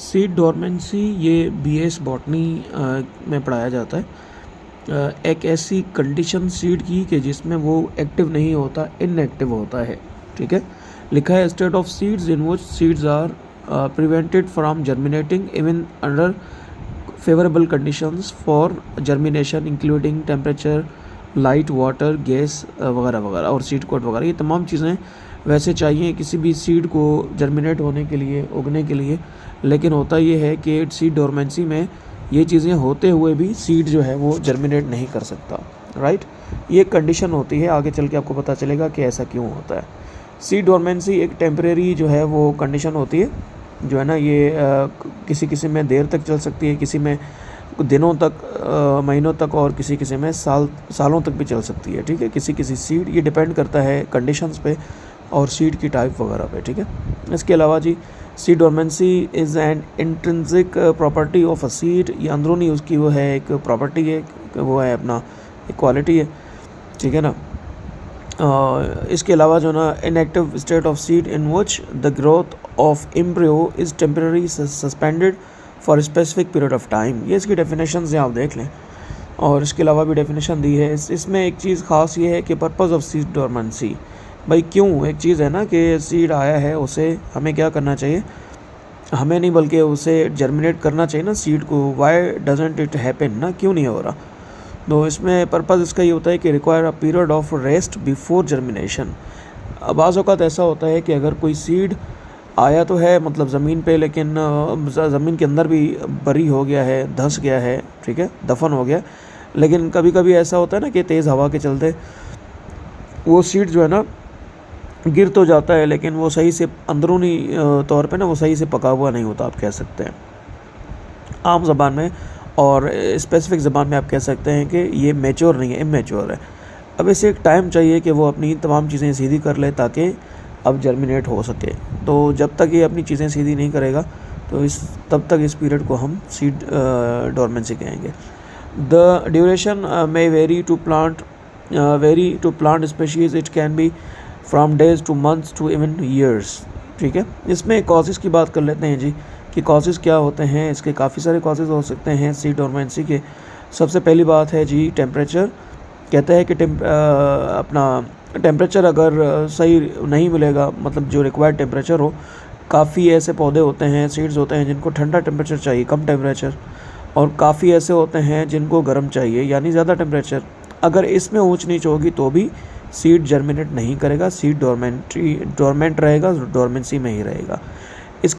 Seed dormancy ये BS botany में पढ़ाया जाता है। एक ऐसी कंडीशन सीड की कि जिसमें वो एक्टिव नहीं होता, इनएक्टिव होता है। ठीक है, लिखा है state of seeds in which seeds are prevented from germinating even under favourable conditions for germination including temperature, light, water, gas वगैरह वगैरह और सीड कोट वगैरह। ये तमाम चीज़ें वैसे चाहिए किसी भी सीड को जर्मिनेट होने के लिए, उगने के लिए, लेकिन होता ये है कि सीड डोरमेंसी में ये चीज़ें होते हुए भी सीड जो है वो जर्मिनेट नहीं कर सकता। राइट, ये कंडीशन होती है, आगे चल के आपको पता चलेगा कि ऐसा क्यों होता है। सीड डोरमेंसी एक टेम्परेरी जो है वो कंडीशन होती है, जो है ना ये किसी किसी में देर तक चल सकती है, किसी में दिनों तक, महीनों तक, और किसी किसी में सालों तक भी चल सकती है। ठीक है, किसी किसी सीड, ये डिपेंड करता है कंडीशंस पे और सीड की टाइप वगैरह पे। ठीक है, इसके अलावा जी seed dormancy is an intrinsic property of a seed, ये अंदरूनी उसकी वो है, एक प्रॉपर्टी है, वो है अपना एक क्वालिटी है। ठीक है ना। इसके अलावा जो ना inactive state of seed in which the growth of embryo is temporary suspended for specific period of time, ये इसकी डेफिनेशन से आप देख लें। और इसके अलावा भी डेफिनेशन दी है। इसमें एक चीज़ ख़ास ये है कि पर्पज़ ऑफ सीड डोरमेंसी, भाई क्यों, एक चीज़ है ना कि सीड आया है, उसे हमें क्या करना चाहिए, हमें नहीं बल्कि उसे जर्मिनेट करना चाहिए ना सीड को। वाई डजेंट इट हैपन ना, क्यों नहीं हो रहा। तो इसमें पर्पज़ इसका ये होता है कि require a period of rest before germination. बाज़ औक़ात ऐसा होता है कि अगर कोई सीड आया तो है मतलब ज़मीन पे, लेकिन ज़मीन के अंदर भी बरी हो गया है, धंस गया है, ठीक है, दफन हो गया। लेकिन कभी कभी ऐसा होता है ना कि तेज़ हवा के चलते वो सीड जो है ना गिर तो जाता है, लेकिन वो सही से अंदरूनी तौर पे ना वो सही से पका हुआ नहीं होता, आप कह सकते हैं आम ज़बान में। और स्पेसिफिक ज़बान में आप कह सकते हैं कि ये मैच्योर नहीं है, इमेच्योर है। अब इसे एक टाइम चाहिए कि वो अपनी तमाम चीज़ें सीधी कर ले ताकि अब जर्मिनेट हो सके। तो जब तक ये अपनी चीज़ें सीधी नहीं करेगा तो तब तक इस पीरियड को हम सीड डोरमेंसी कहेंगे। The duration may vary to plant species, it can be from days to months to even years। ठीक है, इसमें कॉजेज़ की बात कर लेते हैं जी कि कॉजेज़ क्या होते हैं। इसके काफ़ी सारे कॉजेज़ हो सकते हैं सीड डोरमेंसी के। सबसे पहली बात है जी टेम्परेचर। कहता है कि अपना टेम्परेचर अगर सही नहीं मिलेगा, मतलब जो रिक्वायर्ड टेम्परेचर हो, काफ़ी ऐसे पौधे होते हैं, सीड्स होते हैं जिनको ठंडा टेम्परेचर चाहिए, कम टेम्परेचर, और काफ़ी ऐसे होते हैं जिनको गर्म चाहिए यानी ज़्यादा टेम्परेचर। अगर इसमें ऊंच नीच होगी तो भी सीड जर्मिनेट नहीं करेगा, सीड डोरमेंट रहेगा, डोरमेंसी में ही रहेगा।